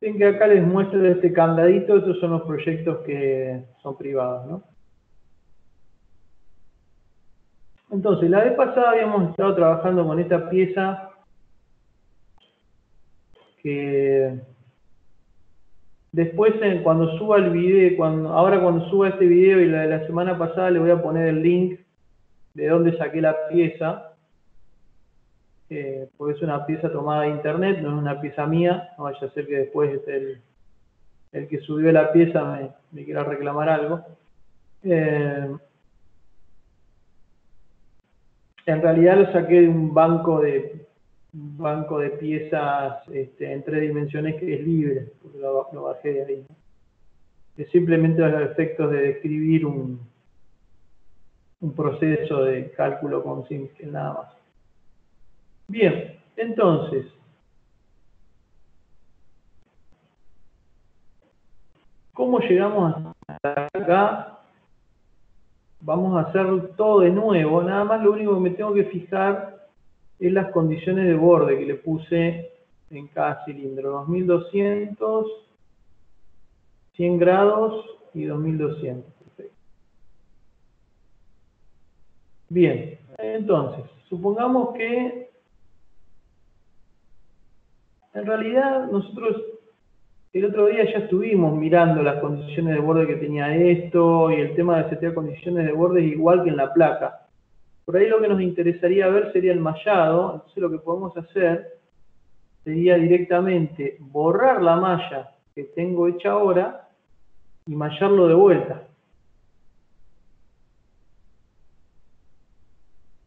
Ven que acá les muestro este candadito, estos son los proyectos que son privados, ¿no? Entonces, la vez pasada habíamos estado trabajando con esta pieza que después cuando suba el video, ahora cuando suba este video y la de la semana pasada le voy a poner el link de dónde saqué la pieza, porque es una pieza tomada de internet, no es una pieza mía, no vaya a ser que después el que subió la pieza me quiera reclamar algo. En realidad lo saqué de un banco de piezas en 3 dimensiones que es libre, porque lo bajé de ahí. Es simplemente los efectos de describir un proceso de cálculo con simple, nada más. Bien, entonces, ¿cómo llegamos hasta acá? Vamos a hacer todo de nuevo, nada más lo único que me tengo que fijar es las condiciones de borde que le puse en cada cilindro, 2200, 100 grados y 2200. Perfecto. Bien, entonces, supongamos que en realidad nosotros el otro día ya estuvimos mirando las condiciones de borde que tenía esto y el tema de setear condiciones de borde es igual que en la placa. Por ahí lo que nos interesaría ver sería el mallado, entonces lo que podemos hacer sería directamente borrar la malla que tengo hecha ahora y mallarlo de vuelta.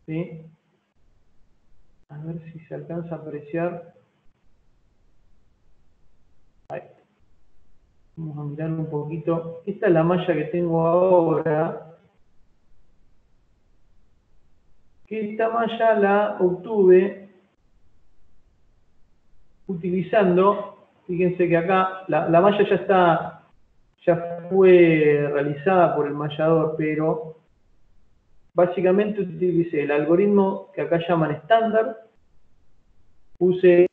¿Sí? A ver si se alcanza a apreciar. Ahí. Vamos a mirar un poquito. Esta es la malla que tengo ahora. Que esta malla la obtuve utilizando, fíjense que acá la malla ya fue realizada por el mallador, pero básicamente utilicé el algoritmo que acá llaman estándar, puse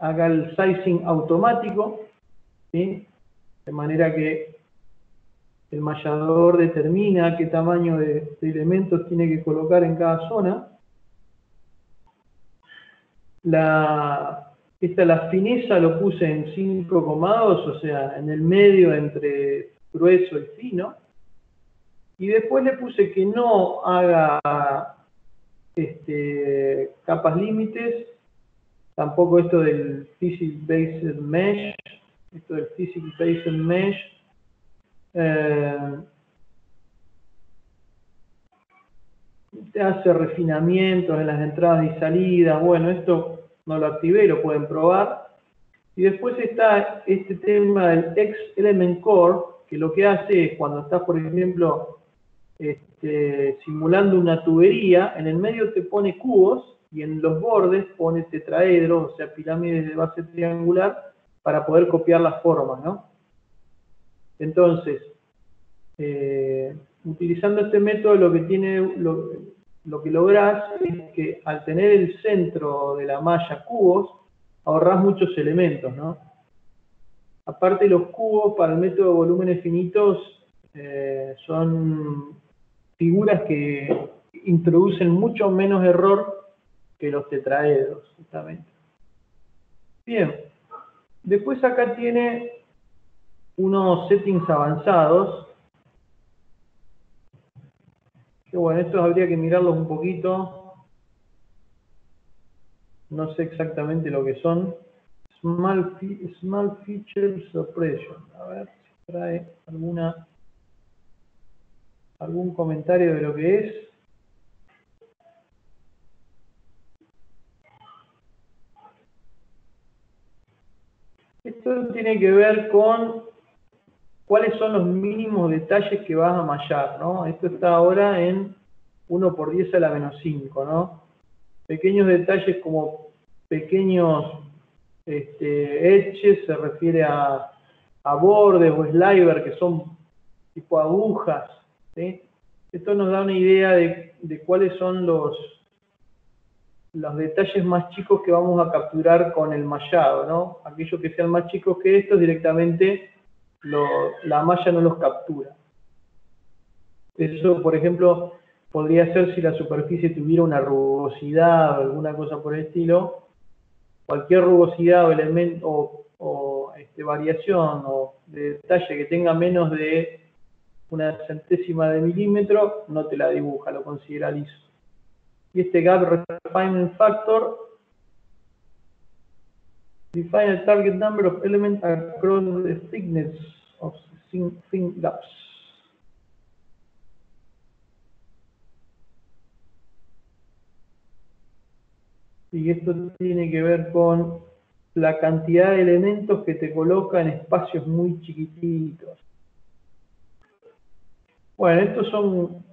acá el sizing automático, ¿sí? De manera que el mallador determina qué tamaño de elementos tiene que colocar en cada zona. La fineza lo puse en 5,2, o sea, en el medio entre grueso y fino. Y después le puse que no haga capas límites, tampoco esto del Physics Based Mesh, te hace refinamientos en las entradas y salidas. Bueno, esto no lo activé, lo pueden probar. Y después está este tema del X Element Core, que lo que hace es cuando estás, por ejemplo, simulando una tubería, en el medio te pone cubos y en los bordes pone tetraedros, o sea, pirámides de base triangular, para poder copiar las formas, ¿no? Entonces, utilizando este método lo que lográs es que al tener el centro de la malla cubos, ahorrás muchos elementos, ¿no? Aparte los cubos para el método de volúmenes finitos son figuras que introducen mucho menos error que los tetraedros, justamente. Bien, después acá tiene unos settings avanzados, que bueno, estos habría que mirarlos un poquito, no sé exactamente lo que son. Small Feature Suppression, a ver si trae algún comentario de lo que es. Esto tiene que ver con cuáles son los mínimos detalles que vas a mallar, ¿no? Esto está ahora en 1 por 10 a la menos 5, ¿no? Pequeños detalles como pequeños edges, se refiere a bordes o sliver que son tipo agujas, ¿sí? Esto nos da una idea de cuáles son los detalles más chicos que vamos a capturar con el mallado, ¿no? Aquellos que sean más chicos que estos, directamente la malla no los captura. Eso, por ejemplo, podría ser si la superficie tuviera una rugosidad o alguna cosa por el estilo. Cualquier rugosidad o elemento o variación o de detalle que tenga menos de una centésima de milímetro, no te la dibuja, lo considera liso. Y este Gap Refinement Factor define a target number of elements across the thickness of thin gaps. Y esto tiene que ver con la cantidad de elementos que te coloca en espacios muy chiquititos. Bueno, estos son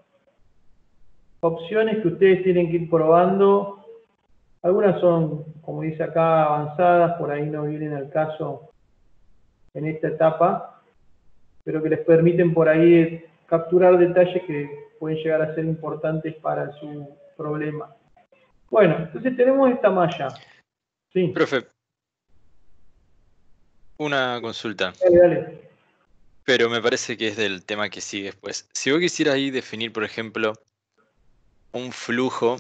opciones que ustedes tienen que ir probando. Algunas son, como dice acá, avanzadas, por ahí no vienen al caso en esta etapa, pero que les permiten por ahí capturar detalles que pueden llegar a ser importantes para su problema. Bueno, entonces tenemos esta malla. Sí. Profe, una consulta. Dale, dale. Pero me parece que es del tema que sigue después. Si vos quisieras ahí definir, por ejemplo, un flujo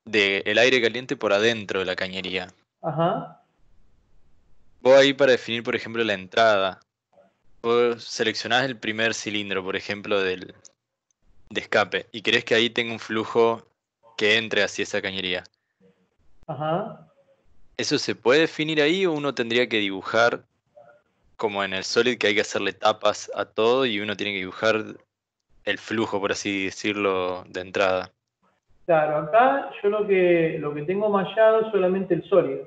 del aire caliente por adentro de la cañería. Ajá. Vos ahí para definir, por ejemplo, la entrada, vos seleccionás el primer cilindro, por ejemplo, de escape, y querés que ahí tenga un flujo que entre hacia esa cañería. Ajá. ¿Eso se puede definir ahí o uno tendría que dibujar como en el Solid, que hay que hacerle tapas a todo y uno tiene que dibujar el flujo, por así decirlo, de entrada? Claro, acá yo lo que tengo mallado es solamente el sólido.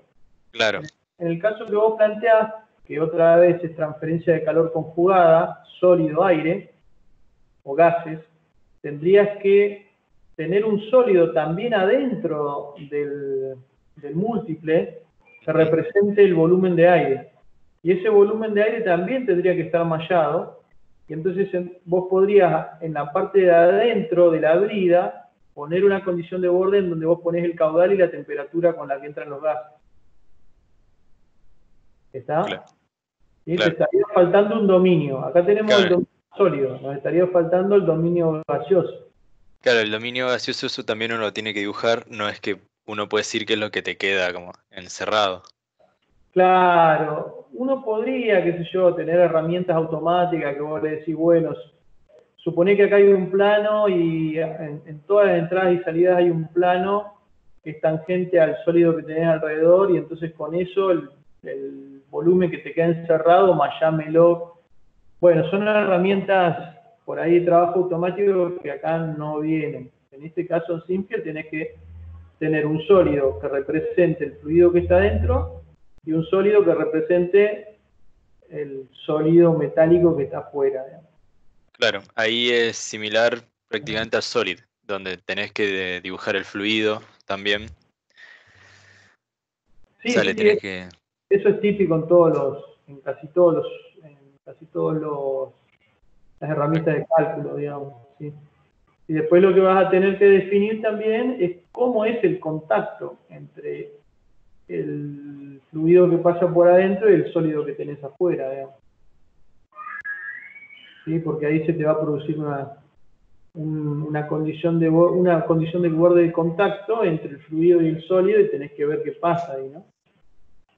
Claro, En el caso que vos planteás, que otra vez es transferencia de calor conjugada, sólido-aire o gases, tendrías que tener un sólido también adentro del múltiple que represente el volumen de aire. Y ese volumen de aire también tendría que estar mallado. Y entonces vos podrías, en la parte de adentro de la brida, poner una condición de borde en donde vos ponés el caudal y la temperatura con la que entran los gases. ¿Está? claro, Y te claro. estaría faltando un dominio. Acá tenemos el Claro, dominio sólido, nos estaría faltando el dominio gaseoso. claro, el dominio gaseoso eso también uno lo tiene que dibujar, no es que uno puede decir qué es lo que te queda como encerrado. Claro, uno podría, qué sé yo, tener herramientas automáticas que vos le decís, bueno, suponé que acá hay un plano y en todas las entradas y salidas hay un plano que es tangente al sólido que tenés alrededor y entonces con eso el volumen que te queda encerrado, mallámelo. Bueno, son herramientas por ahí de trabajo automático que acá no vienen. En este caso en simple tenés que tener un sólido que represente el fluido que está dentro y un sólido que represente el sólido metálico que está afuera. Digamos. Claro, ahí es similar prácticamente al Solid, donde tenés que dibujar el fluido también. O Sí, sea, le sí, tenés que... eso es típico en casi todos las herramientas de cálculo, digamos. ¿Sí? Y después lo que vas a tener que definir también es cómo es el contacto entre el fluido que pasa por adentro y el sólido que tenés afuera, digamos. ¿Sí? Porque ahí se te va a producir una condición de borde de contacto entre el fluido y el sólido y tenés que ver qué pasa ahí, ¿no?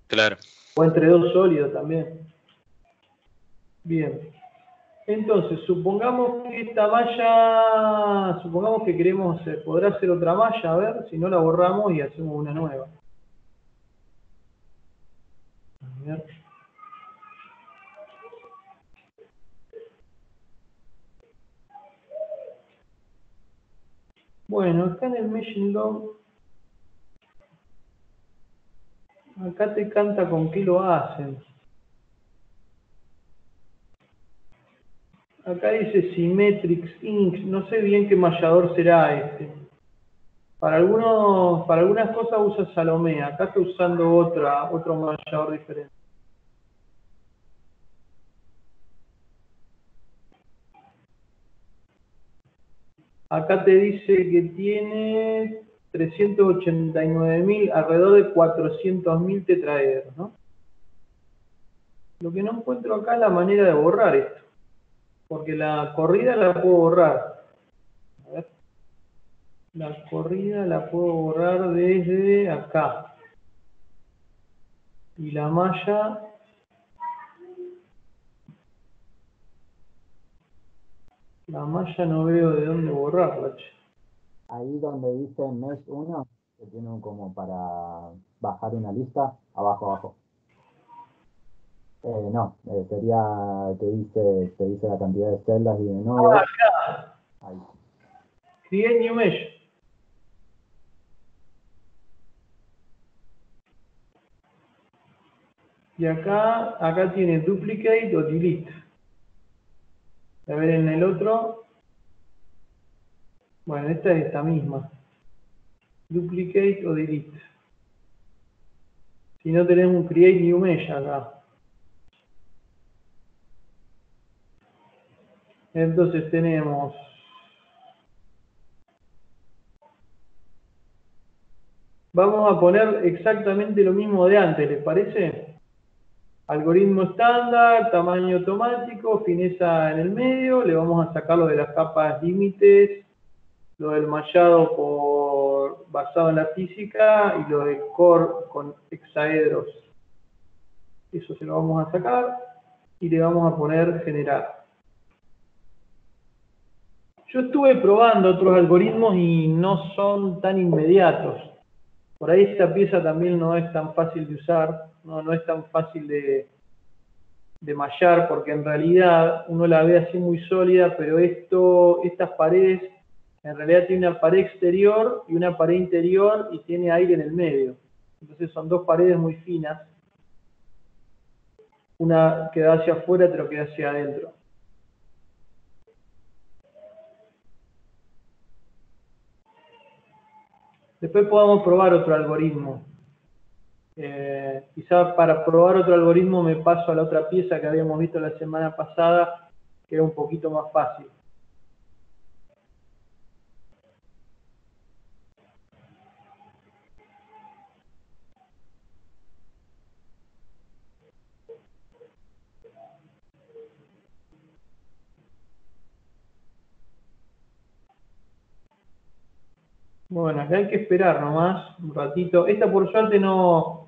Claro, O entre dos sólidos también. Bien. Entonces, supongamos que esta malla, supongamos que queremos, podrá hacer otra malla, a ver, si no la borramos y hacemos una nueva. A ver. Bueno, acá en el Meshing Log, acá te canta con qué lo hacen. Acá dice Symmetrics Inc. No sé bien qué mallador será este. Para algunas cosas usa Salomé. Acá está usando otro mallador diferente. Acá te dice que tiene 389.000, alrededor de 400.000 tetraedros, ¿no? Lo que no encuentro acá es la manera de borrar esto, porque la corrida la puedo borrar. A ver. La corrida la puedo borrar desde acá. Y la malla... La malla no veo de dónde borrarla, che. Ahí donde dice Mesh 1, que tiene como para bajar una lista, abajo. No, sería, te dice la cantidad de celdas y de nodos. Acá. Ahí. Create new mesh. Y acá tiene duplicate o delete. A ver en el otro. Bueno, esta es esta misma. Duplicate o delete. Si no tenemos un create new mesh acá. Entonces tenemos... Vamos a poner exactamente lo mismo de antes, ¿les parece? Algoritmo estándar, tamaño automático, fineza en el medio. Le vamos a sacar lo de las capas límites, lo del mallado basado en la física y lo del core con hexaedros. Eso se lo vamos a sacar y le vamos a poner generar. Yo estuve probando otros algoritmos y no son tan inmediatos. Por ahí esta pieza también no es tan fácil de usar, no es tan fácil de mallar, porque en realidad uno la ve así muy sólida, pero estas paredes, en realidad tiene una pared exterior y una pared interior y tiene aire en el medio. Entonces son dos paredes muy finas. Una que da hacia afuera, otra que da hacia adentro. Después podamos probar otro algoritmo. Quizá para probar otro algoritmo me paso a la otra pieza que habíamos visto la semana pasada, que era un poquito más fácil. Bueno, acá hay que esperar nomás un ratito. Esta por suerte no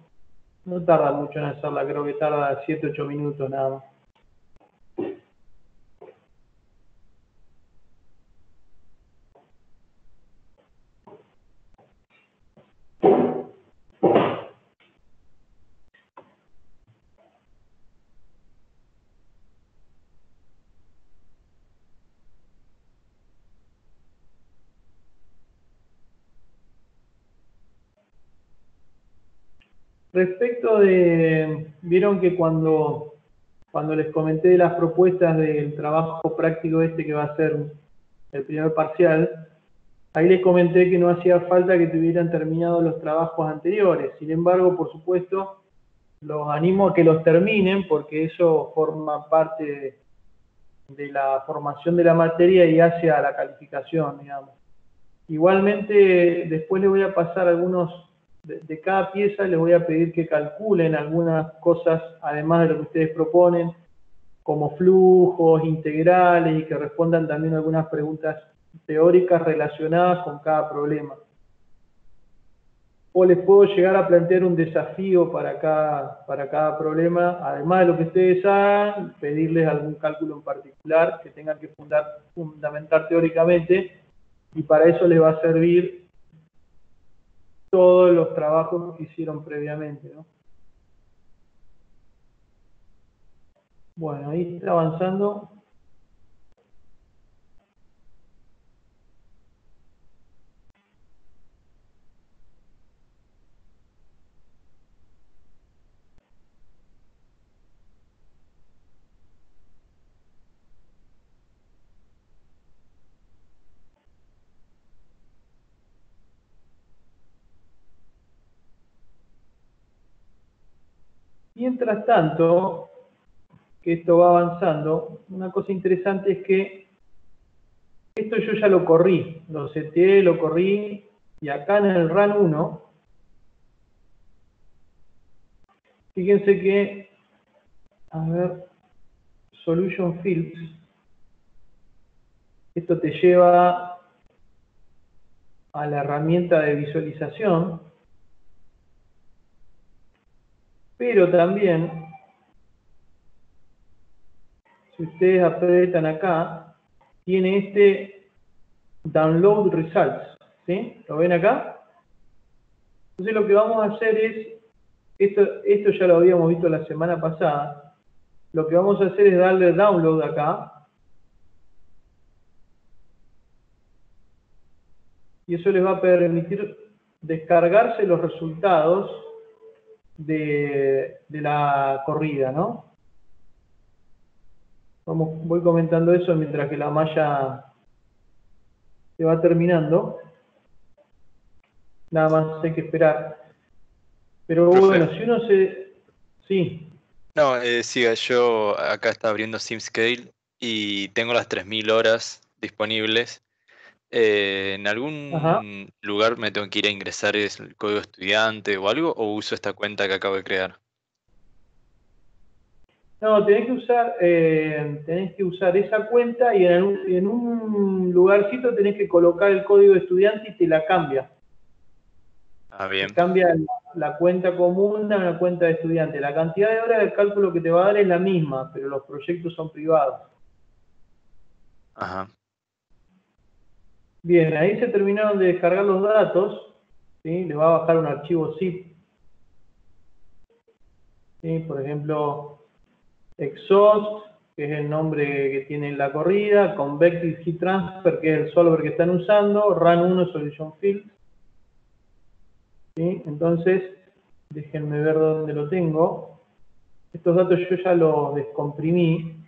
tarda mucho en hacerla, creo que tarda 7-8 minutos nada más. Respecto de, vieron que cuando les comenté de las propuestas del trabajo práctico que va a ser el primer parcial, ahí les comenté que no hacía falta que tuvieran terminado los trabajos anteriores. Sin embargo, por supuesto, los animo a que los terminen porque eso forma parte de la formación de la materia y hace a la calificación, digamos. Igualmente, después les voy a pasar algunos, de cada pieza les voy a pedir que calculen algunas cosas, además de lo que ustedes proponen, como flujos, integrales, y que respondan también algunas preguntas teóricas relacionadas con cada problema. O les puedo llegar a plantear un desafío para cada problema, además de lo que ustedes hagan, pedirles algún cálculo en particular que tengan que fundamentar teóricamente, y para eso les va a servir todos los trabajos que hicieron previamente, ¿no? Bueno, ahí está avanzando. Mientras tanto, que esto va avanzando, una cosa interesante es que esto yo ya lo corrí, lo seteé, lo corrí, Y acá en el Run 1, fíjense que, a ver, Solution Fields, esto te lleva a la herramienta de visualización, pero también, si ustedes aprietan acá, tiene este Download Results, ¿sí? ¿Lo ven acá? Entonces lo que vamos a hacer es, esto ya lo habíamos visto la semana pasada, lo que vamos a hacer es darle download acá, y eso les va a permitir descargarse los resultados de la corrida, ¿no? Voy comentando eso mientras que la malla se va terminando. Nada más hay que esperar. Pero Profe. bueno, si uno se... Sí. No, siga, yo acá está abriendo SimScale y tengo las 3000 horas disponibles. ¿En Ajá. algún lugar me tengo que ir a ingresar el código estudiante o algo? ¿O uso esta cuenta que acabo de crear? No, tenés que usar esa cuenta y en un lugarcito tenés que colocar el código de estudiante y te la cambia. Ah, Te bien. cambia la cuenta común a una cuenta de estudiante. La cantidad de horas de cálculo que te va a dar es la misma, pero los proyectos son privados. Ajá. Bien, ahí se terminaron de descargar los datos. ¿Sí? Le va a bajar un archivo zip. ¿Sí? Por ejemplo, Exhaust, que es el nombre que tiene la corrida, Convective Heat Transfer, que es el solver que están usando, Run 1 Solution Field. ¿Sí? Entonces, déjenme ver dónde lo tengo. Estos datos yo ya los descomprimí.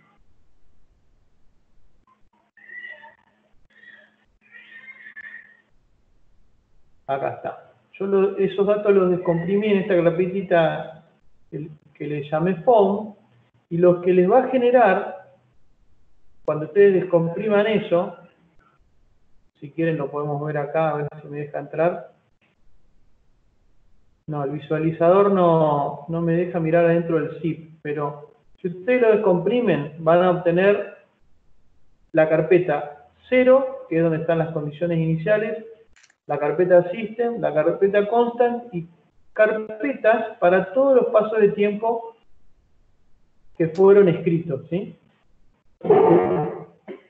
Acá está. Yo esos datos los descomprimí en esta carpetita que le llamé Phone, y lo que les va a generar, cuando ustedes descompriman eso, si quieren lo podemos ver acá, a ver si me deja entrar. No, el visualizador no me deja mirar adentro del zip, pero si ustedes lo descomprimen, van a obtener la carpeta 0, que es donde están las condiciones iniciales, la carpeta System, la carpeta Constant y carpetas para todos los pasos de tiempo que fueron escritos, ¿sí?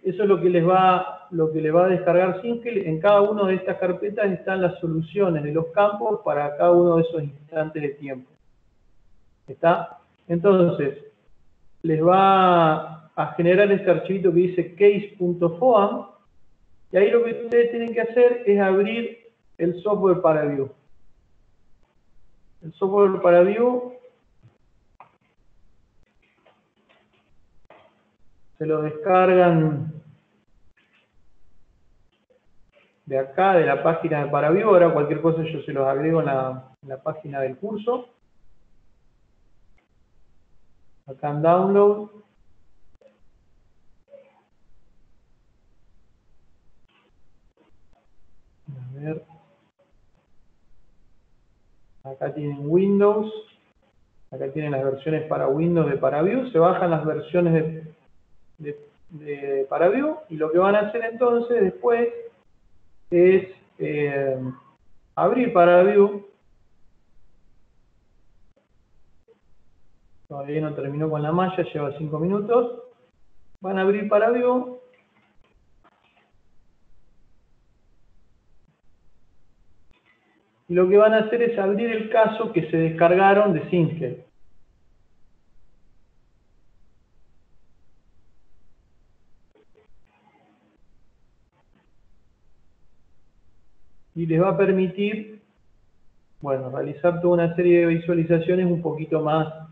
Eso es lo que le va a descargar Simple. En cada una de estas carpetas están las soluciones de los campos para cada uno de esos instantes de tiempo. ¿Está? Entonces, les va a generar este archivito que dice case.foam, y ahí lo que ustedes tienen que hacer es abrir el software para Vue. El software para Vue se lo descargan de acá, de la página de Paraview. Ahora cualquier cosa yo se los agrego en la página del curso. Acá en Download. A ver. Acá tienen Windows. Acá tienen las versiones para Windows de Paraview. Se bajan las versiones de Paraview. Y lo que van a hacer entonces después es abrir Paraview. Todavía no terminó con la malla, lleva 5 minutos. Van a abrir Paraview. Y lo que van a hacer es abrir el caso que se descargaron de Simple. Y les va a permitir, bueno, realizar toda una serie de visualizaciones un poquito más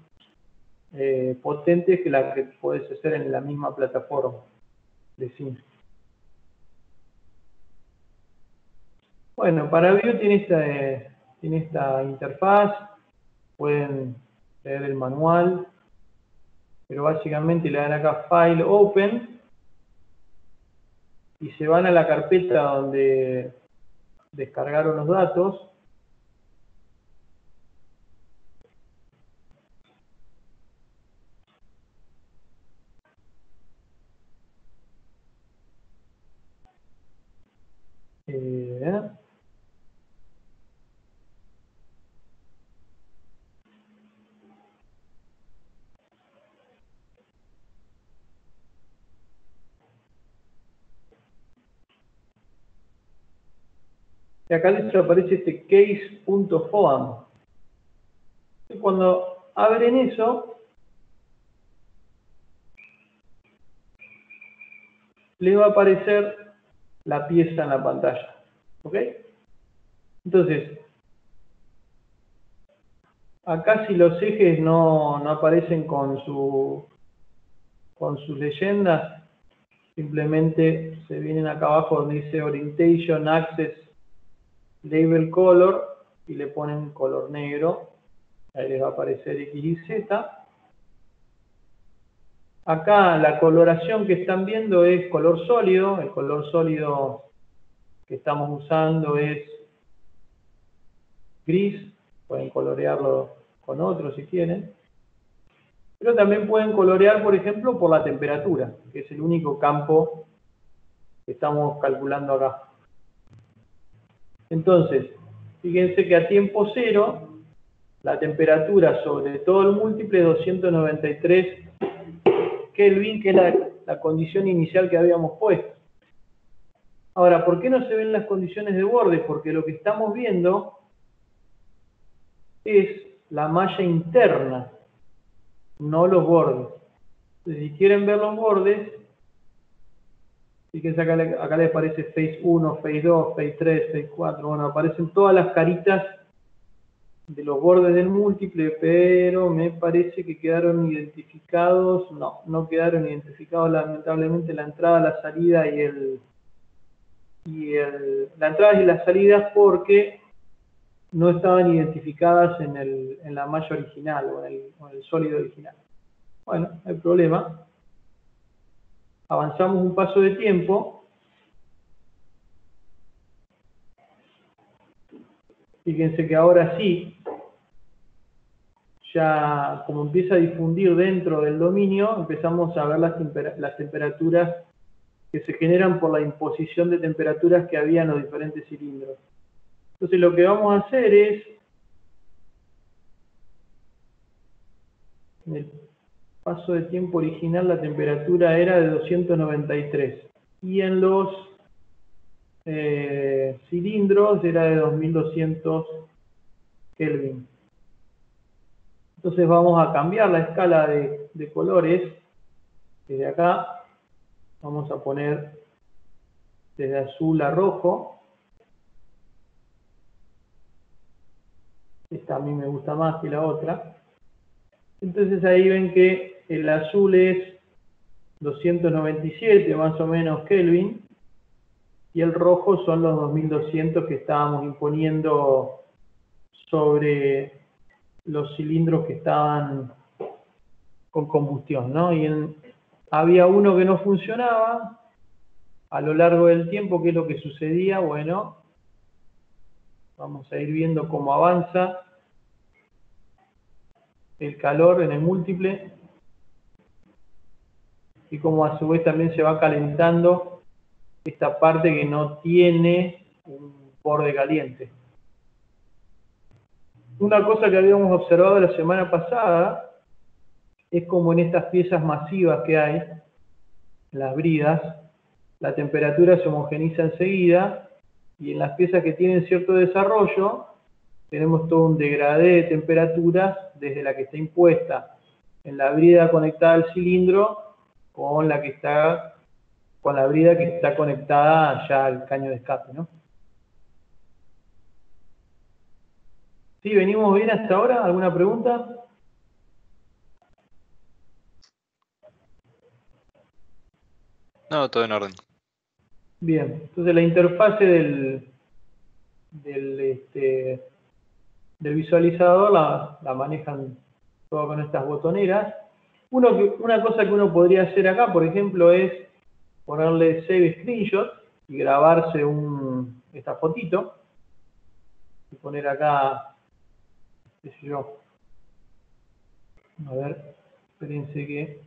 potentes que la que puedes hacer en la misma plataforma de Simple. Bueno, para Vue tiene esta interfaz, pueden leer el manual, pero básicamente le dan acá File Open y se van a la carpeta donde descargaron los datos. Y acá les aparece este case.foam. Y cuando abren eso, les va a aparecer la pieza en la pantalla. ¿Ok? Entonces, acá si los ejes no aparecen con sus leyendas, simplemente se vienen acá abajo donde dice Orientation, Access, Label Color, y le ponen color negro. Ahí les va a aparecer X y Z. Acá la coloración que están viendo es color sólido. El color sólido que estamos usando es gris. Pueden colorearlo con otro si quieren. Pero también pueden colorear, por ejemplo, por la temperatura, que es el único campo que estamos calculando acá. Entonces, fíjense que a tiempo cero, la temperatura sobre todo el múltiple es 293 Kelvin, que es la condición inicial que habíamos puesto. Ahora, ¿por qué no se ven las condiciones de borde? Porque lo que estamos viendo es la malla interna, no los bordes. Entonces, si quieren ver los bordes, fíjense acá les aparece Phase 1, Phase 2, Phase 3, Phase 4, bueno, aparecen todas las caritas de los bordes del múltiple, pero me parece que quedaron identificados, no quedaron identificados lamentablemente la entrada, la salida la entrada y las salidas porque no estaban identificadas en la malla original o en el sólido original. Bueno, no hay problema. Avanzamos un paso de tiempo. Fíjense que ahora sí, ya como empieza a difundir dentro del dominio, empezamos a ver las temperaturas que se generan por la imposición de temperaturas que había en los diferentes cilindros. Entonces lo que vamos a hacer es, en el paso de tiempo original la temperatura era de 293 y en los cilindros era de 2200 Kelvin. Entonces vamos a cambiar la escala de colores. Desde acá vamos a poner desde azul a rojo. Esta a mí me gusta más que la otra. Entonces ahí ven que el azul es 297 más o menos Kelvin y el rojo son los 2200 que estábamos imponiendo sobre los cilindros que estaban con combustión, ¿no? Y había uno que no funcionaba a lo largo del tiempo. ¿Qué es lo que sucedía? Bueno, vamos a ir viendo cómo avanza el calor en el múltiple y cómo a su vez también se va calentando esta parte que no tiene un borde caliente. Una cosa que habíamos observado la semana pasada es como en estas piezas masivas que hay, en las bridas, la temperatura se homogeniza enseguida y en las piezas que tienen cierto desarrollo tenemos todo un degradé de temperaturas desde la que está impuesta en la brida conectada al cilindro con la brida que está conectada ya al caño de escape, ¿no? ¿Sí? ¿Venimos bien hasta ahora? ¿Alguna pregunta? No, todo en orden. Bien, entonces la interfase del visualizador la manejan todo con estas botoneras. Una cosa que uno podría hacer acá, por ejemplo, es ponerle Save Screenshot y grabarse esta fotito. poner acá, qué sé yo. A ver, espérense que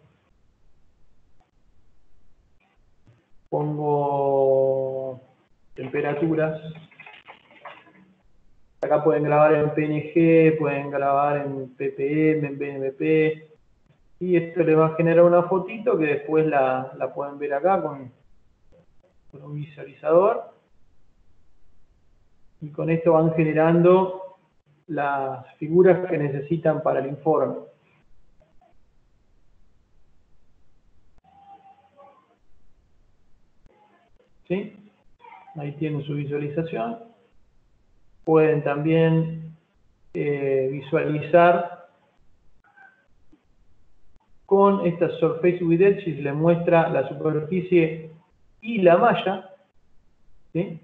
pongo temperaturas. Acá pueden grabar en PNG, pueden grabar en PPM, en BMP. Y esto les va a generar una fotito que después la pueden ver acá con un visualizador. Y con esto van generando las figuras que necesitan para el informe. ¿Sí? Ahí tienen su visualización. Pueden también visualizar con esta Surface with Edges, les muestra la superficie y la malla. ¿Sí?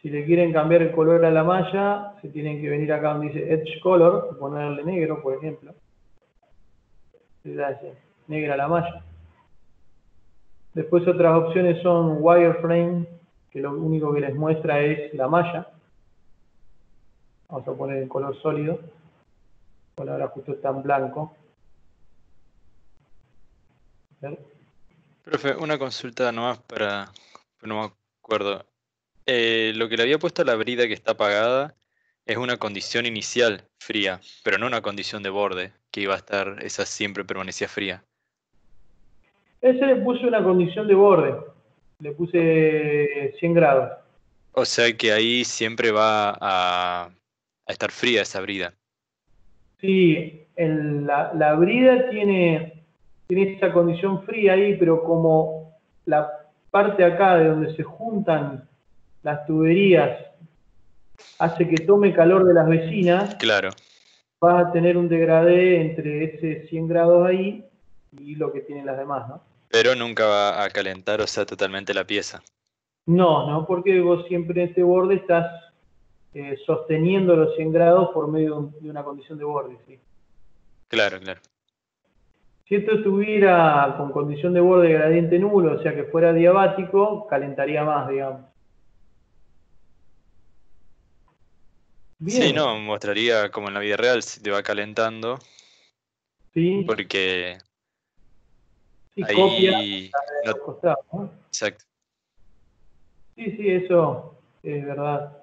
Si le quieren cambiar el color a la malla, se tienen que venir acá donde dice Edge Color, y ponerle negro, por ejemplo. Negra la malla. Después otras opciones son Wireframe, que lo único que les muestra es la malla. Vamos a poner el color sólido. Bueno, ahora justo está en blanco. Profe, una consulta nomás para... No me acuerdo. Lo que le había puesto a la brida que está apagada es una condición inicial fría, pero no una condición de borde, que iba a estar, esa siempre permanecía fría. Ese le puse una condición de borde. Le puse 100 grados. O sea que ahí siempre va a estar fría esa brida. Sí, la brida tiene esa condición fría ahí, pero como la parte acá de donde se juntan las tuberías hace que tome calor de las vecinas, Claro. vas a tener un degradé entre ese 100 grados ahí y lo que tienen las demás, ¿no? Pero nunca va a calentar, o sea, totalmente la pieza. No, porque vos siempre en este borde estás sosteniendo los 100 grados por medio de una condición de borde, ¿sí? Claro, claro. Si esto estuviera con condición de borde gradiente nulo, o sea que fuera diabático, calentaría más, digamos. Sí, Bien, no, mostraría como en la vida real si te va calentando, sí, porque sí, copia ahí de no, los costados, ¿no? exacto. Sí, eso es verdad.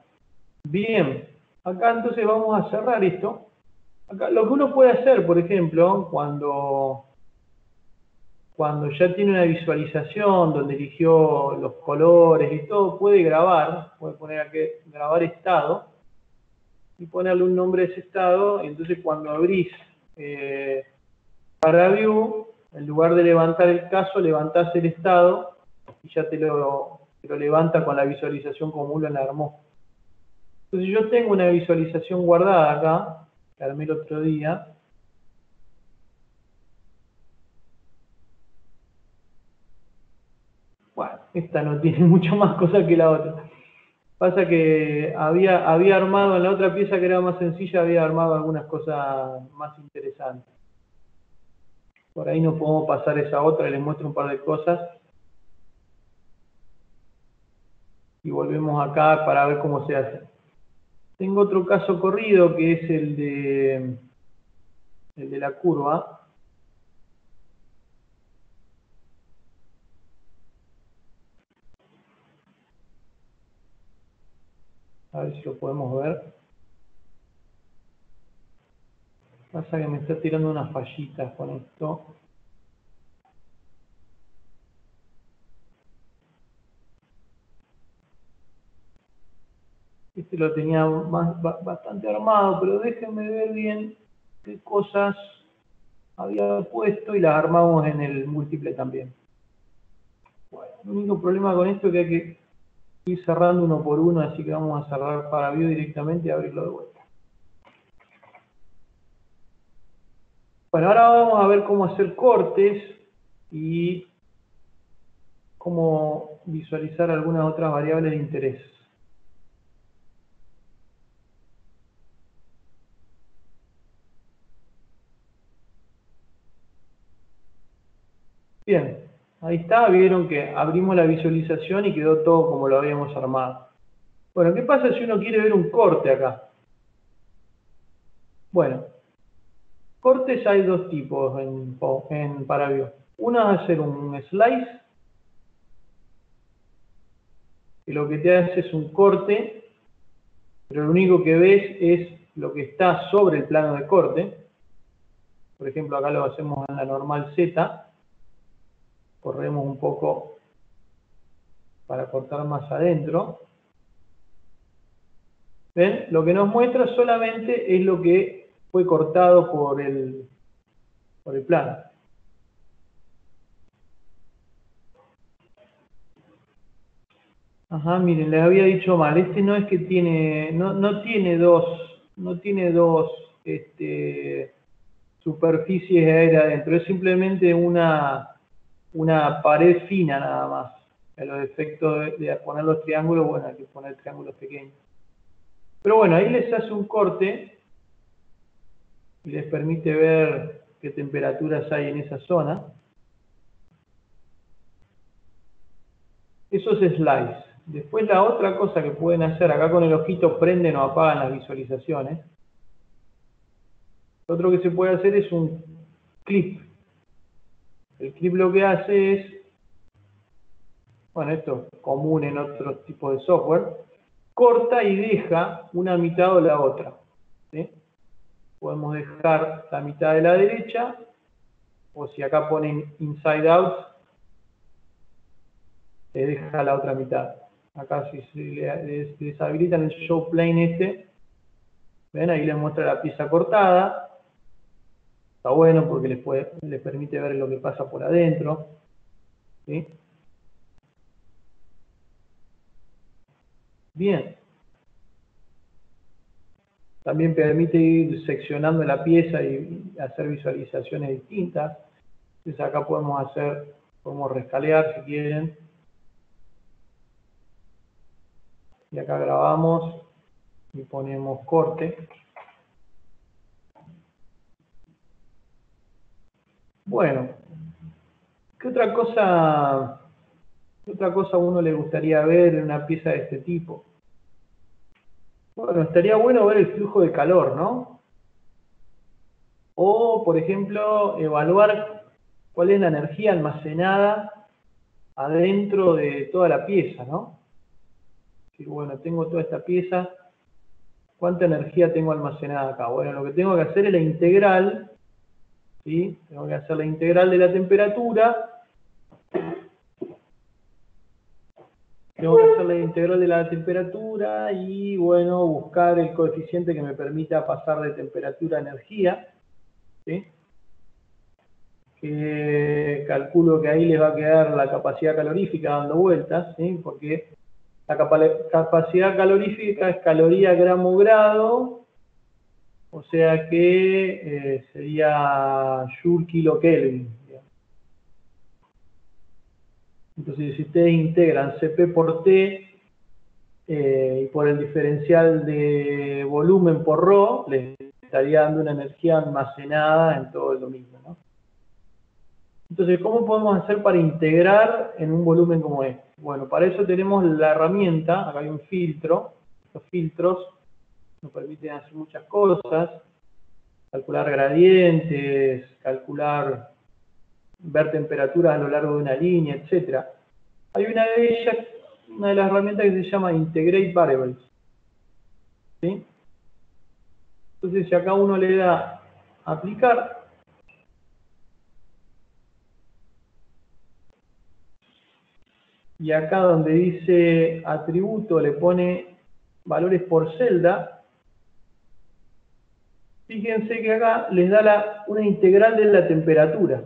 Bien, acá entonces vamos a cerrar esto. Acá, lo que uno puede hacer, por ejemplo, cuando ya tiene una visualización donde eligió los colores y todo, puede grabar, puede poner aquí grabar estado y ponerle un nombre a ese estado. Y entonces cuando abrís ParaView, en lugar de levantar el caso, levantás el estado y ya te lo levanta con la visualización como uno la armó. Entonces yo tengo una visualización guardada acá, que armé el otro día. Bueno, esta no tiene mucha más cosa que la otra. Pasa que había armado en la otra pieza que era más sencilla, había armado algunas cosas más interesantes. Por ahí no podemos pasar esa otra, les muestro un par de cosas. Y volvemos acá para ver cómo se hace. Tengo otro caso corrido que es el de la curva. A ver si lo podemos ver. Pasa que me está tirando unas fallitas con esto. Este lo tenía bastante armado, pero déjenme ver bien qué cosas había puesto y las armamos en el múltiple también. Bueno, el único problema con esto es que hay que ir cerrando uno por uno, así que vamos a cerrar ParaView directamente y abrirlo de vuelta. Bueno, ahora vamos a ver cómo hacer cortes y cómo visualizar algunas otras variables de interés. Bien, ahí está, vieron que abrimos la visualización y quedó todo como lo habíamos armado. Bueno, ¿qué pasa si uno quiere ver un corte acá? Bueno, cortes hay dos tipos en Paraview. Uno es hacer un slice, que lo que te hace es un corte, pero lo único que ves es lo que está sobre el plano de corte. Por ejemplo, acá lo hacemos en la normal Z. Corremos un poco para cortar más adentro. ¿Ven? Lo que nos muestra solamente es lo que fue cortado por el plano. Ajá, miren, les había dicho mal. Este no es que tiene, no tiene dos superficies ahí adentro. Es simplemente una pared fina nada más. En los efectos de poner los triángulos, bueno, hay que poner triángulos pequeños. Pero bueno, ahí les hace un corte y les permite ver qué temperaturas hay en esa zona. Eso es slice. Después la otra cosa que pueden hacer, acá con el ojito prenden o apagan las visualizaciones. Lo otro que se puede hacer es un clip. El clip lo que hace es, bueno, esto es común en otros tipos de software, corta y deja una mitad o la otra. ¿Sí? Podemos dejar la mitad de la derecha, o si acá ponen inside out, se deja la otra mitad. Acá si se deshabilitan el show plane ven, ahí les muestra la pieza cortada. Está bueno porque les permite ver lo que pasa por adentro. ¿Sí? Bien. También permite ir seccionando la pieza y hacer visualizaciones distintas. Entonces acá podemos rescalear si quieren. Y acá grabamos y ponemos corte. Bueno, ¿qué otra cosa a uno le gustaría ver en una pieza de este tipo? Bueno, estaría bueno ver el flujo de calor, ¿no? O, por ejemplo, evaluar cuál es la energía almacenada adentro de toda la pieza, ¿no? Y bueno, tengo toda esta pieza, ¿cuánta energía tengo almacenada acá? Bueno, lo que tengo que hacer es la integral, ¿sí? Tengo que hacer la integral de la temperatura. Tengo que hacer la integral de la temperatura y, bueno, buscar el coeficiente que me permita pasar de temperatura a energía. ¿Sí? Que calculo que ahí les va a quedar la capacidad calorífica dando vueltas, ¿sí? Porque la capacidad calorífica es caloría gramo grado, o sea que sería joule kilo kelvin. Entonces, si ustedes integran Cp por T y por el diferencial de volumen por ρ, les estaría dando una energía almacenada en todo el dominio, ¿no? Entonces, ¿cómo podemos hacer para integrar en un volumen como este? Bueno, para eso tenemos la herramienta, acá hay un filtro. Los filtros nos permiten hacer muchas cosas, calcular gradientes, ver temperaturas a lo largo de una línea, etc. Hay una de ellas, una de las herramientas que se llama Integrate Variables. ¿Sí? Entonces, si acá uno le da aplicar, y acá donde dice atributo le pone valores por celda, fíjense que acá les da una integral de la temperatura.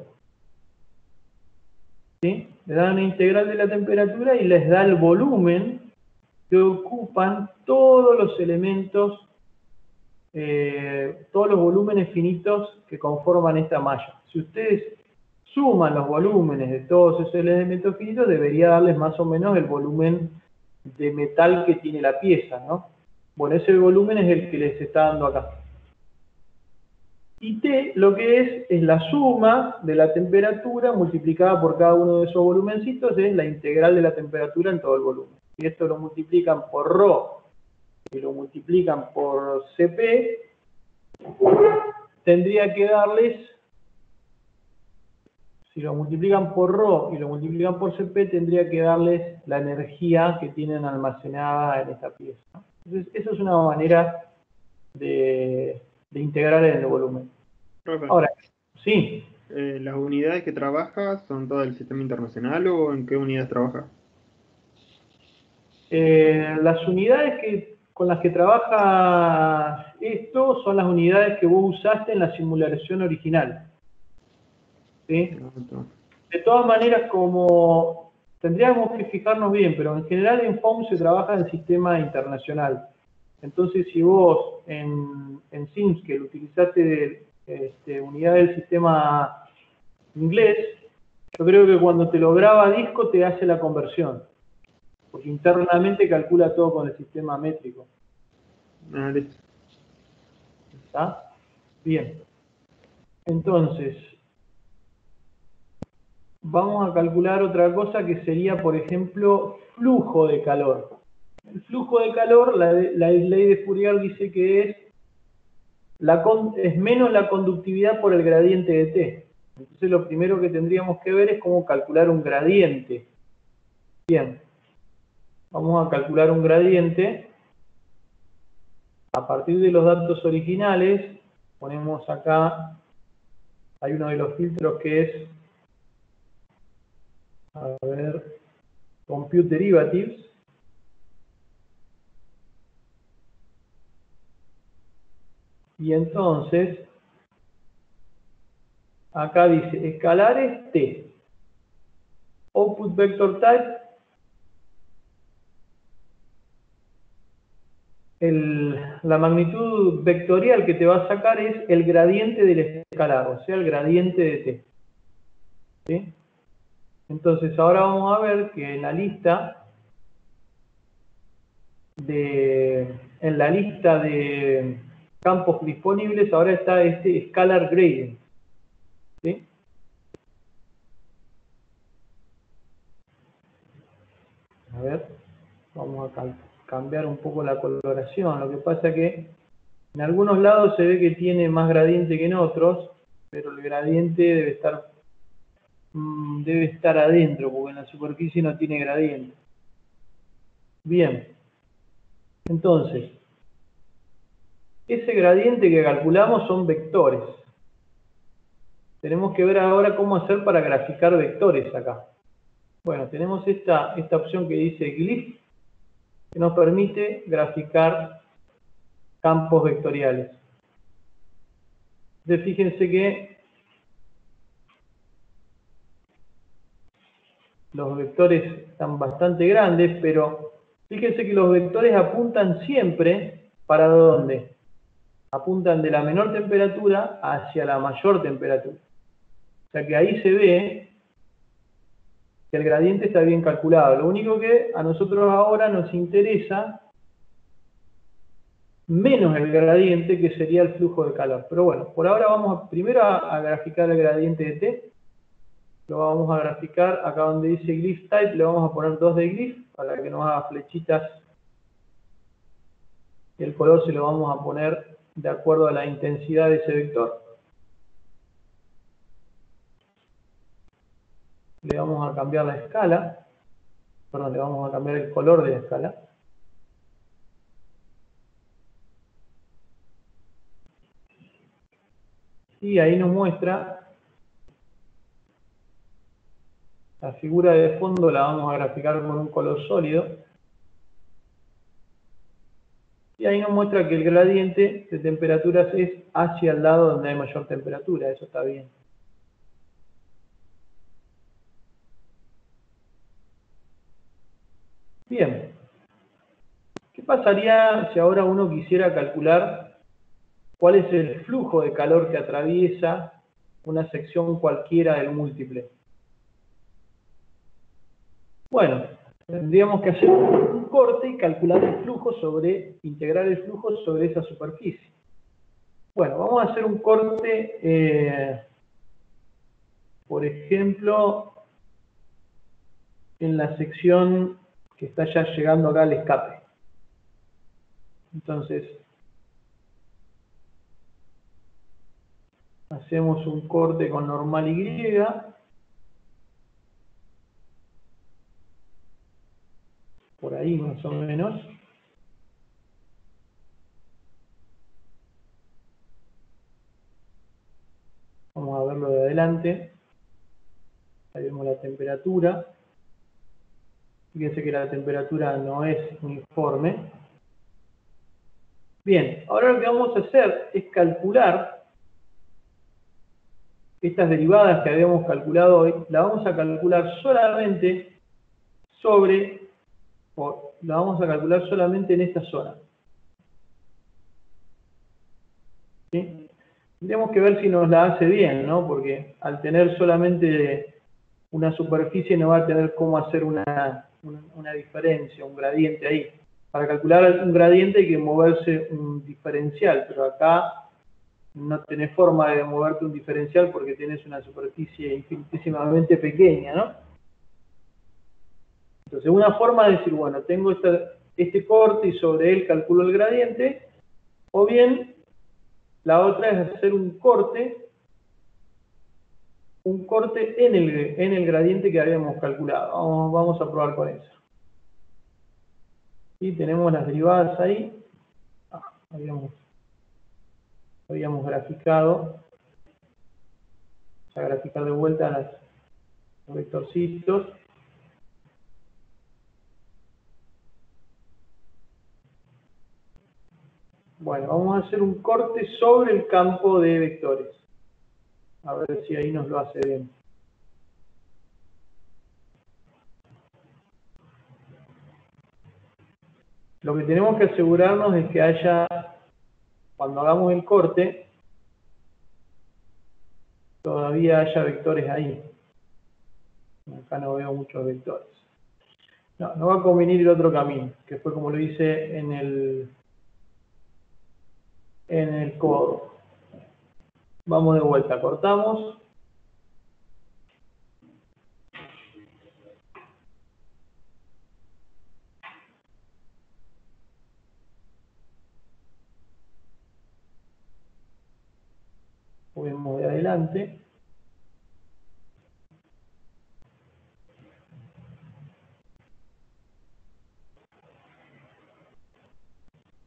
¿Sí? Les da una integral de la temperatura y les da el volumen que ocupan todos los elementos, todos los volúmenes finitos que conforman esta malla. Si ustedes suman los volúmenes de todos esos elementos finitos, debería darles más o menos el volumen de metal que tiene la pieza, ¿no? Bueno, ese volumen es el que les está dando acá. Y T lo que es la suma de la temperatura multiplicada por cada uno de esos volumencitos, es la integral de la temperatura en todo el volumen. Y esto lo multiplican por ρ y lo multiplican por CP, tendría que darles, si lo multiplican por ρ y lo multiplican por CP, tendría que darles la energía que tienen almacenada en esta pieza, ¿no? Entonces, esa es una manera de integrar en el volumen. Profe, Ahora, sí, ¿las unidades que trabaja son todas del sistema internacional o en qué unidades trabaja? las unidades con las que trabaja esto son las unidades que vos usaste en la simulación original, ¿sí? De todas maneras, como tendríamos que fijarnos bien, pero en general en FOAM se trabaja en sistema internacional. Entonces, si vos en Simscale utilizaste unidades del sistema inglés, yo creo que cuando te lo graba a disco te hace la conversión, porque internamente calcula todo con el sistema métrico. Listo. ¿Está? Bien. Entonces, vamos a calcular otra cosa que sería, por ejemplo, flujo de calor. El flujo de calor, la ley de Fourier dice que es menos la conductividad por el gradiente de T. Entonces lo primero que tendríamos que ver es cómo calcular un gradiente. Bien. Vamos a calcular un gradiente. A partir de los datos originales, ponemos acá, hay uno de los filtros que es, a ver, Compute Derivatives. Y entonces, acá dice, escalares T. Output Vector Type, la magnitud vectorial que te va a sacar es el gradiente del escalar, o sea, el gradiente de T. ¿Sí? Entonces, ahora vamos a ver que en la lista de campos disponibles, ahora está este Scalar Gradient. ¿Sí? A ver, vamos a cambiar un poco la coloración. Lo que pasa es que en algunos lados se ve que tiene más gradiente que en otros, pero el gradiente debe estar adentro, porque en la superficie no tiene gradiente. Bien. Entonces, ese gradiente que calculamos son vectores. Tenemos que ver ahora cómo hacer para graficar vectores acá. Bueno, tenemos esta opción que dice Glyph, que nos permite graficar campos vectoriales. Entonces, fíjense que los vectores están bastante grandes, pero fíjense que los vectores apuntan siempre ¿para dónde? Apuntan de la menor temperatura hacia la mayor temperatura. O sea que ahí se ve que el gradiente está bien calculado. Lo único que a nosotros ahora nos interesa menos el gradiente, que sería el flujo de calor. Pero bueno, por ahora vamos primero a graficar el gradiente de T. Lo vamos a graficar acá donde dice Glyph Type, le vamos a poner 2 de Glyph para que nos haga flechitas. Y el color se lo vamos a poner de acuerdo a la intensidad de ese vector. Le vamos a cambiar la escala, perdón, le vamos a cambiar el color de la escala. Y ahí nos muestra la figura de fondo, la vamos a graficar con un color sólido. Y ahí nos muestra que el gradiente de temperaturas es hacia el lado donde hay mayor temperatura, eso está bien. Bien. ¿Qué pasaría si ahora uno quisiera calcular cuál es el flujo de calor que atraviesa una sección cualquiera del múltiple? Bueno, tendríamos que hacer un corte y calcular el flujo integrar el flujo sobre esa superficie. Bueno, vamos a hacer un corte, por ejemplo, en la sección que está ya llegando acá al escape. Entonces, hacemos un corte con normal Y. Por ahí más o menos. Vamos a verlo de adelante. Ahí vemos la temperatura. Fíjense que la temperatura no es uniforme. Bien, ahora lo que vamos a hacer es calcular estas derivadas que habíamos calculado hoy, la vamos a calcular solamente en esta zona. ¿Sí? Tenemos que ver si nos la hace bien, ¿no? Porque al tener solamente una superficie no va a tener cómo hacer una diferencia, un gradiente ahí. Para calcular un gradiente hay que moverse un diferencial, pero acá no tenés forma de moverte un diferencial porque tienes una superficie infinitísimamente pequeña, ¿no? Entonces, una forma de decir, bueno, tengo este corte y sobre él calculo el gradiente, o bien la otra es hacer un corte en el gradiente que habíamos calculado. Vamos a probar con eso. Y tenemos las derivadas ahí. Habíamos graficado. Vamos a graficar de vuelta los vectorcitos. Bueno, vamos a hacer un corte sobre el campo de vectores. A ver si ahí nos lo hace bien. Lo que tenemos que asegurarnos es que haya, cuando hagamos el corte, todavía haya vectores ahí. Acá no veo muchos vectores. No, nos va a convenir el otro camino, que fue como lo hice en el codo. Vamos de vuelta, cortamos. Movemos de adelante.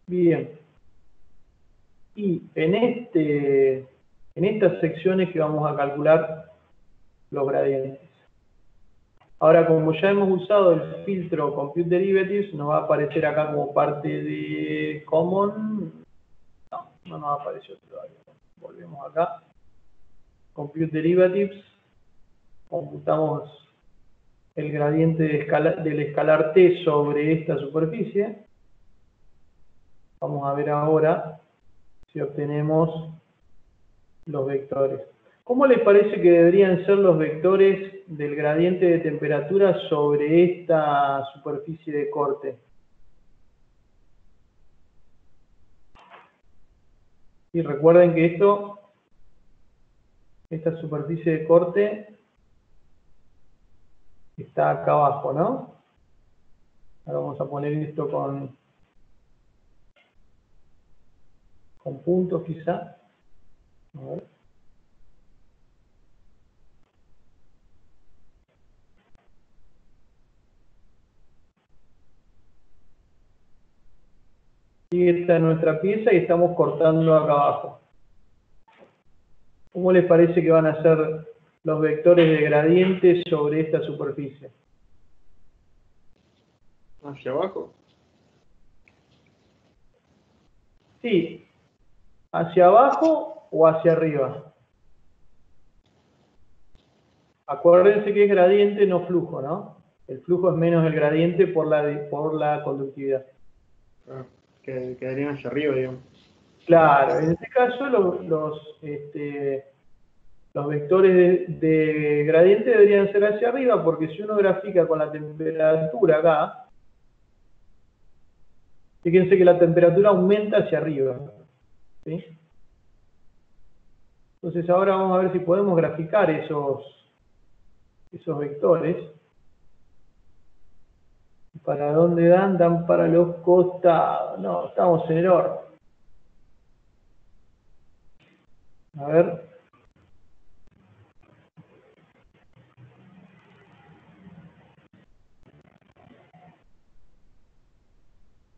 Bien. Y en estas secciones que vamos a calcular los gradientes. Ahora, como ya hemos usado el filtro Compute Derivatives, nos va a aparecer acá como parte de Common. No nos apareció todavía. Volvemos acá. Compute Derivatives. Computamos el gradiente del escalar t sobre esta superficie. Vamos a ver ahora si obtenemos los vectores. ¿Cómo les parece que deberían ser los vectores del gradiente de temperatura sobre esta superficie de corte? Y recuerden que esta superficie de corte está acá abajo, ¿no? Ahora vamos a poner esto con puntos quizá. A ver. Y esta es nuestra pieza y estamos cortando acá abajo. ¿Cómo les parece que van a ser los vectores de gradiente sobre esta superficie? ¿Hacia abajo? Sí, hacia abajo o hacia arriba. Acuérdense que es gradiente, no flujo, ¿no? El flujo es menos el gradiente por la conductividad. Ah, que quedarían hacia arriba, digamos. Claro, en este caso los vectores de gradiente deberían ser hacia arriba, porque si uno grafica con la temperatura acá, fíjense que la temperatura aumenta hacia arriba, ¿sí? Entonces ahora vamos a ver si podemos graficar esos vectores. ¿Para dónde dan? Dan para los costados. No, estamos en error. A ver.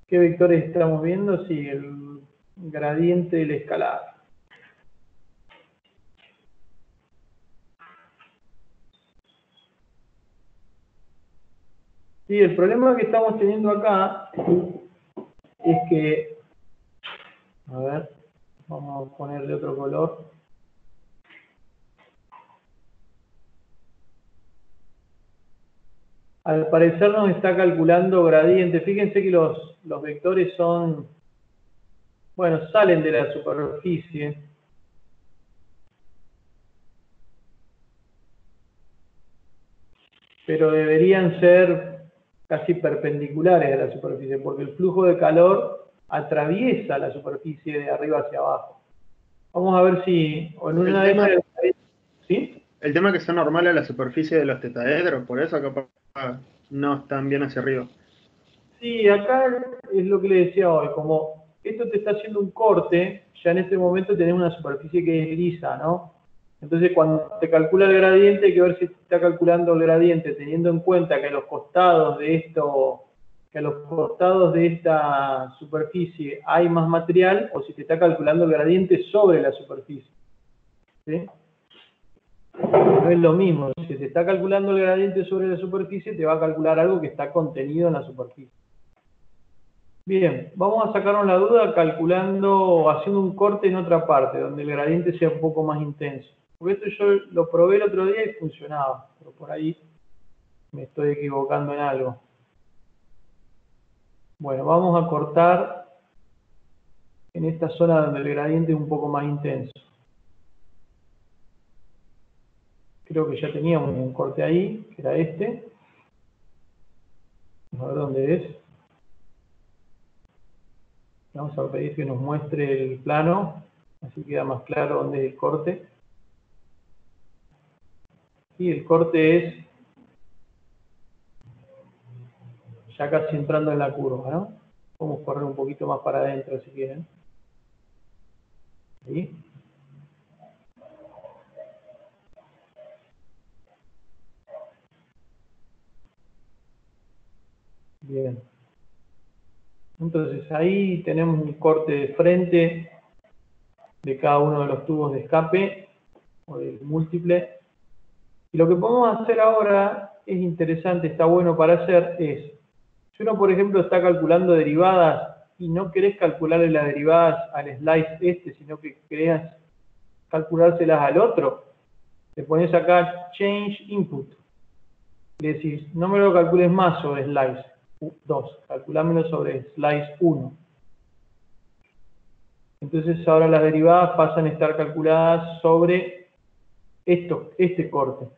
¿Qué vectores estamos viendo? Sí, el gradiente del escalar. Sí, el problema que estamos teniendo acá es que, a ver, vamos a ponerle otro color. Al parecer nos está calculando gradiente. Fíjense que los vectores son, bueno, salen de la superficie. Pero deberían ser casi perpendiculares a la superficie, porque el flujo de calor atraviesa la superficie de arriba hacia abajo. Vamos a ver si, o en una de esas, ¿sí? El tema es que son normales a la superficie de los tetaedros, por eso capaz no están bien hacia arriba. Sí, acá es lo que le decía hoy, como esto te está haciendo un corte, ya en este momento tenés una superficie que es lisa, ¿no? Entonces cuando te calcula el gradiente hay que ver si te está calculando el gradiente teniendo en cuenta que a los costados de esto, que a los costados de esta superficie hay más material, o si te está calculando el gradiente sobre la superficie. ¿Sí? No es lo mismo, si te está calculando el gradiente sobre la superficie, te va a calcular algo que está contenido en la superficie. Bien, vamos a sacarnos la duda calculando, haciendo un corte en otra parte, donde el gradiente sea un poco más intenso. Porque esto yo lo probé el otro día y funcionaba, pero por ahí me estoy equivocando en algo. Bueno, vamos a cortar en esta zona donde el gradiente es un poco más intenso. Creo que ya teníamos un corte ahí, que era este. Vamos a ver dónde es. Vamos a pedir que nos muestre el plano, así queda más claro dónde es el corte. Y el corte es ya casi entrando en la curva, ¿no? Vamos a correr un poquito más para adentro si quieren. Ahí. Bien. Entonces ahí tenemos un corte de frente de cada uno de los tubos de escape o del múltiple. Y lo que podemos hacer ahora es interesante, está bueno para hacer, es, si uno por ejemplo está calculando derivadas y no querés calcularle las derivadas al slice este, sino que querés calculárselas al otro, le pones acá Change Input. Le decís, no me lo calcules más sobre slice 2, calculámelo sobre slice 1. Entonces ahora las derivadas pasan a estar calculadas sobre este corte.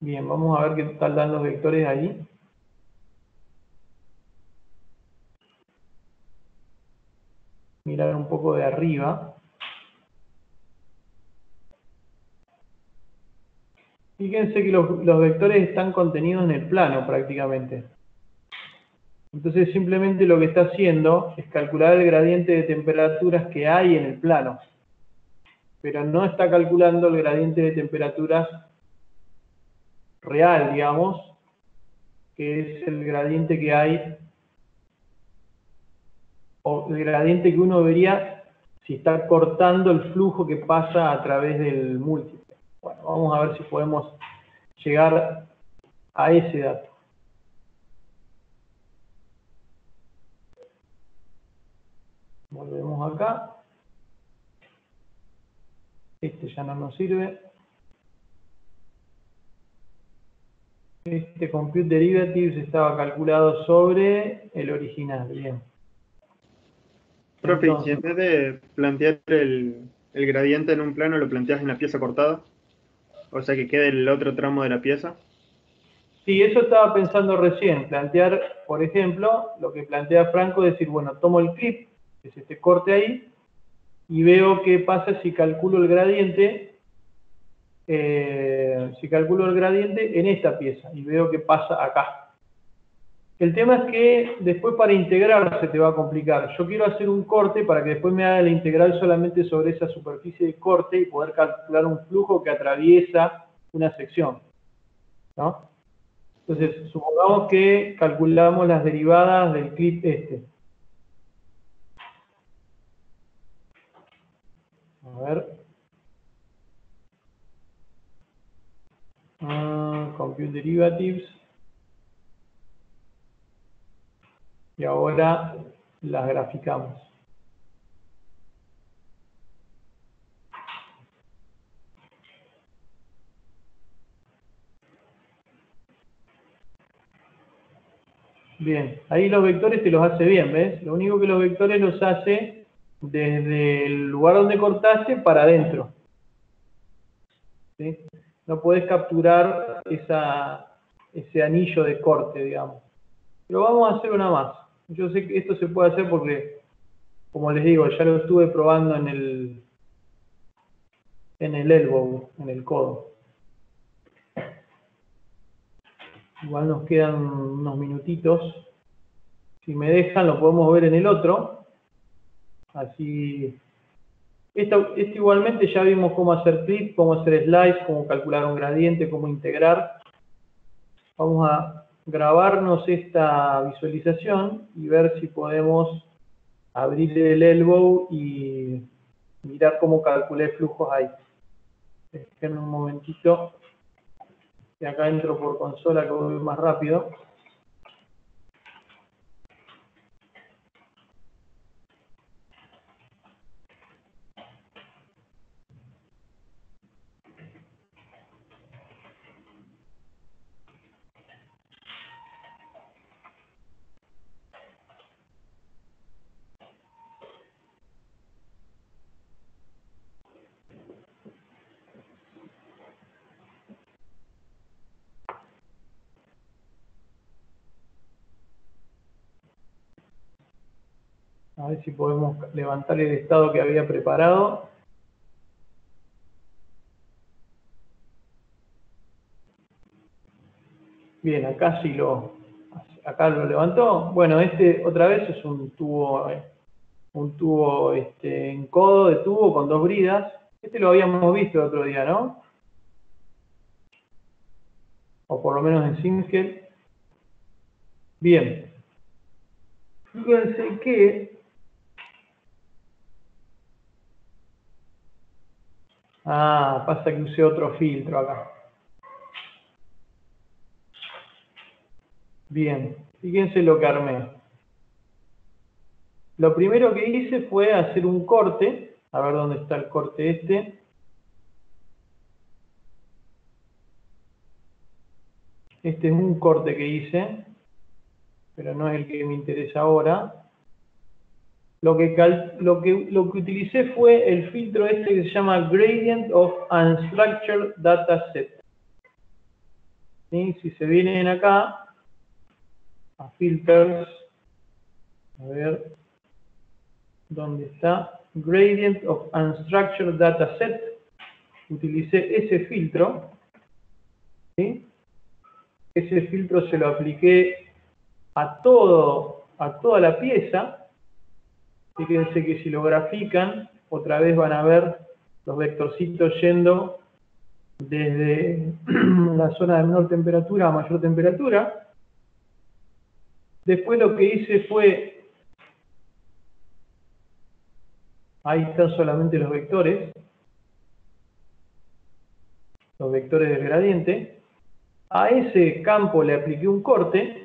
Bien, vamos a ver qué tal dan los vectores ahí. Mirar un poco de arriba. Fíjense que los vectores están contenidos en el plano prácticamente. Entonces simplemente lo que está haciendo es calcular el gradiente de temperaturas que hay en el plano. Pero no está calculando el gradiente de temperaturas real, digamos, que es el gradiente que hay, o el gradiente que uno vería si está cortando el flujo que pasa a través del múltiple. Bueno, vamos a ver si podemos llegar a ese dato. Volvemos acá. Este ya no nos sirve. Este compute derivatives estaba calculado sobre el original. Bien. Profe, Entonces, y en vez de plantear el gradiente en un plano, lo planteas en la pieza cortada, o sea que quede el otro tramo de la pieza. sí, eso estaba pensando recién, plantear, por ejemplo, lo que plantea Franco, decir, bueno, tomo el clip, que es este corte ahí, y veo qué pasa si calculo el gradiente si calculo el gradiente en esta pieza y veo qué pasa acá. El tema es que después para integrar se te va a complicar. Yo quiero hacer un corte para que después me haga la integral solamente sobre esa superficie de corte y poder calcular un flujo que atraviesa una sección, ¿no? Entonces, supongamos que calculamos las derivadas del clip este. A ver. Compute derivatives. Y ahora las graficamos. Bien, ahí los vectores te los hace bien, ¿ves? Lo único que los vectores los hace desde el lugar donde cortaste para adentro. ¿Sí? No podés capturar ese anillo de corte, digamos. Pero vamos a hacer una más. Yo sé que esto se puede hacer porque, como les digo, ya lo estuve probando en el elbow, en el codo. Igual nos quedan unos minutitos. Si me dejan, lo podemos ver en el otro. Así. Esto igualmente ya vimos cómo hacer clip, cómo hacer slice, cómo calcular un gradiente, cómo integrar. Vamos a grabarnos esta visualización y ver si podemos abrir el elbow y mirar cómo calculé flujos ahí. Esperen un momentito. Y acá entro por consola que voy más rápido. A ver si podemos levantar el estado que había preparado. Bien, acá sí acá lo levantó. Bueno, este otra vez es un tubo en codo de tubo con 2 bridas. Este lo habíamos visto el otro día, ¿no? O por lo menos en Single. Bien. Fíjense que pasa que usé otro filtro acá. Bien, fíjense lo que armé. Lo primero que hice fue hacer un corte. A ver dónde está el corte este. Este es un corte que hice, pero no es el que me interesa ahora. Lo que utilicé fue el filtro este que se llama Gradient of Unstructured Dataset. ¿Sí? Si se vienen acá, a Filters, a ver, ¿dónde está? Gradient of Unstructured Dataset. Utilicé ese filtro. ¿Sí? Ese filtro se lo apliqué a toda la pieza. Fíjense que si lo grafican, otra vez van a ver los vectorcitos yendo desde la zona de menor temperatura a mayor temperatura. Después lo que hice fue, ahí están solamente los vectores del gradiente. A ese campo le apliqué un corte.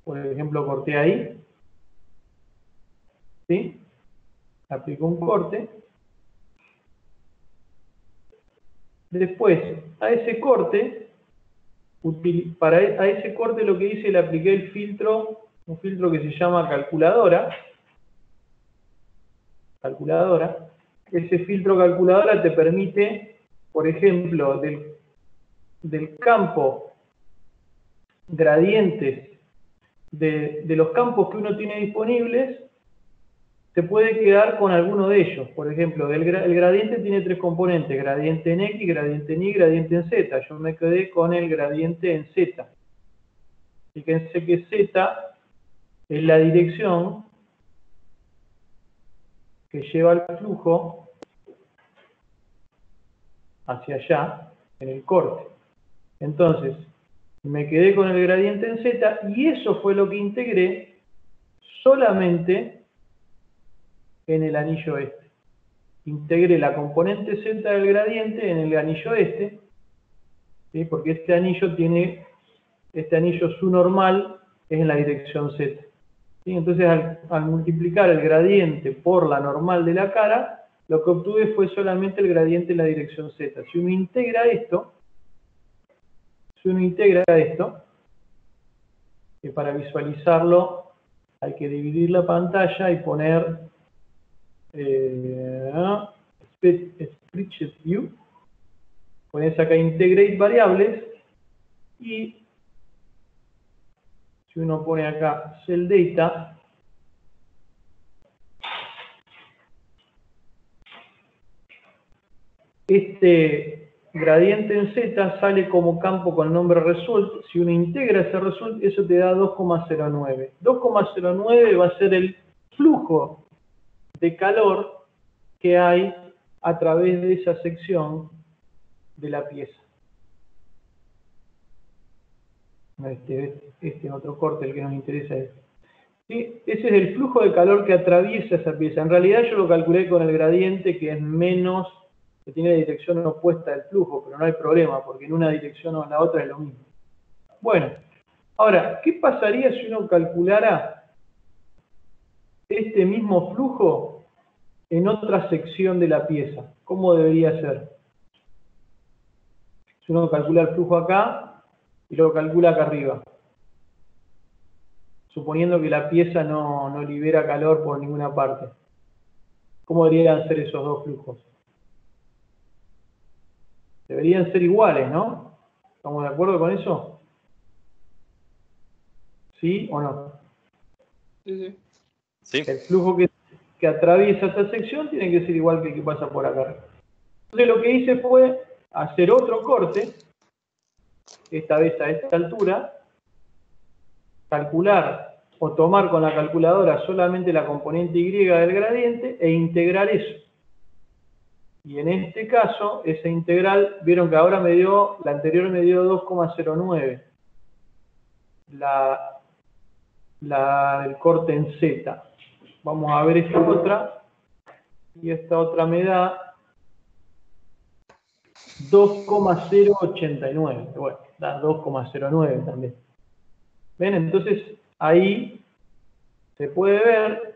Por ejemplo, corté ahí. ¿Sí? Aplico un corte. Después, a ese corte lo que hice, le apliqué el filtro, un filtro que se llama calculadora. Ese filtro calculadora te permite, por ejemplo, del campo gradientes, de los campos que uno tiene disponibles, se puede quedar con alguno de ellos. Por ejemplo, el gradiente tiene 3 componentes, gradiente en X, gradiente en Y, gradiente en Z. Yo me quedé con el gradiente en Z. Fíjense que Z es la dirección que lleva el flujo hacia allá, en el corte. Entonces, me quedé con el gradiente en Z y eso fue lo que integré solamente en el anillo este. Integré la componente Z del gradiente en el anillo este, ¿sí? Porque este anillo su normal es en la dirección Z. ¿Sí? Entonces, al multiplicar el gradiente por la normal de la cara, lo que obtuve fue solamente el gradiente en la dirección Z. Si uno integra esto, que para visualizarlo hay que dividir la pantalla y poner Spreadsheet View. Pones acá Integrate Variables y si uno pone acá Cell Data, este gradiente en Z sale como campo con nombre result. Si uno integra ese result, eso te da 2,09. 2,09 va a ser el flujo de calor que hay a través de esa sección de la pieza. Este otro corte, el que nos interesa es. ¿Sí? Ese es el flujo de calor que atraviesa esa pieza. En realidad yo lo calculé con el gradiente que es menos, que tiene la dirección opuesta del flujo, pero no hay problema, porque en una dirección o en la otra es lo mismo. Bueno, ahora, ¿qué pasaría si uno calculara este mismo flujo en otra sección de la pieza? ¿Cómo debería ser? Si uno calcula el flujo acá y lo calcula acá arriba, suponiendo que la pieza no libera calor por ninguna parte, ¿cómo deberían ser esos dos flujos? Deberían ser iguales, ¿no? ¿Estamos de acuerdo con eso? ¿Sí o no? Sí. Sí. El flujo que atraviesa esta sección tiene que ser igual que el que pasa por acá. Entonces lo que hice fue hacer otro corte, esta vez a esta altura, calcular o tomar con la calculadora solamente la componente Y del gradiente e integrar eso. Y en este caso, esa integral, vieron que ahora la anterior me dio 2,09. La del corte en Z. Vamos a ver esta otra. Y esta otra me da 2,089. Bueno, da 2,09 también. ¿Ven? Entonces, ahí se puede ver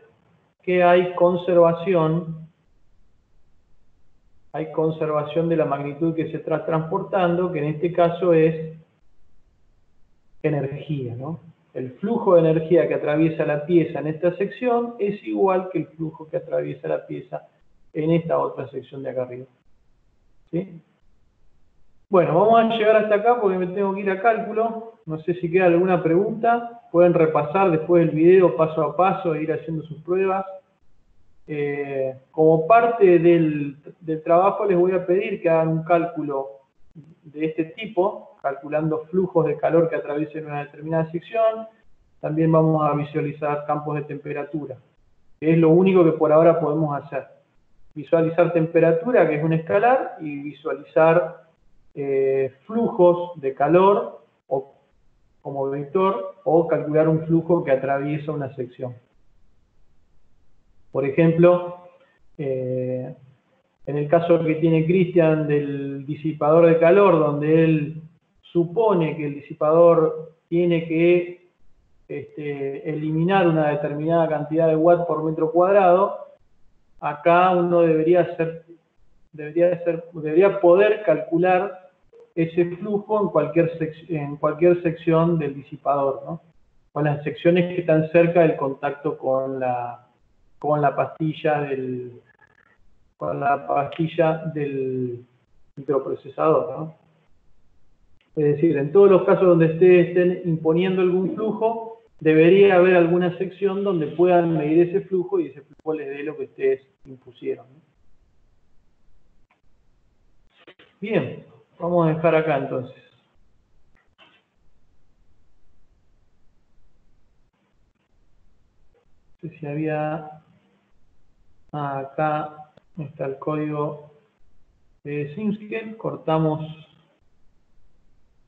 que hay conservación de la magnitud que se está transportando, que en este caso es energía, ¿no? El flujo de energía que atraviesa la pieza en esta sección es igual que el flujo que atraviesa la pieza en esta otra sección de acá arriba. ¿Sí? Bueno, vamos a llegar hasta acá porque me tengo que ir a cálculo. No sé si queda alguna pregunta. Pueden repasar después del video paso a paso e ir haciendo sus pruebas. Como parte del trabajo les voy a pedir que hagan un cálculo de este tipo, calculando flujos de calor que atraviesen una determinada sección. También vamos a visualizar campos de temperatura, que es lo único que por ahora podemos hacer. Visualizar temperatura, que es un escalar, y visualizar flujos de calor como vector, o calcular un flujo que atraviesa una sección. Por ejemplo, en el caso que tiene Cristian del disipador de calor, donde él supone que el disipador tiene que eliminar una determinada cantidad de watts por metro cuadrado, acá uno debería poder calcular ese flujo en cualquier sección del disipador, ¿no? Con las secciones que están cerca del contacto con la pastilla del microprocesador, ¿no? Es decir, en todos los casos donde estén imponiendo algún flujo, debería haber alguna sección donde puedan medir ese flujo y ese flujo les dé lo que ustedes impusieron, ¿no? Bien, vamos a dejar acá entonces. No sé si había... acá está el código de Simscale. Cortamos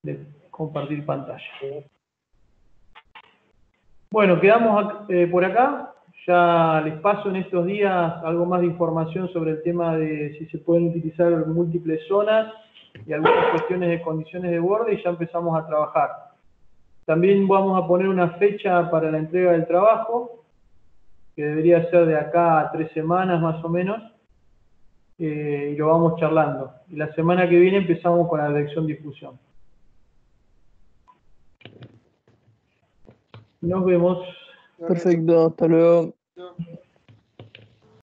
de compartir pantalla. Bueno, quedamos por acá. Ya les paso en estos días algo más de información sobre el tema de si se pueden utilizar múltiples zonas y algunas cuestiones de condiciones de borde, y ya empezamos a trabajar. También vamos a poner una fecha para la entrega del trabajo, que debería ser de acá a 3 semanas más o menos, y lo vamos charlando. Y la semana que viene empezamos con la lección difusión. Nos vemos. Perfecto, hasta luego.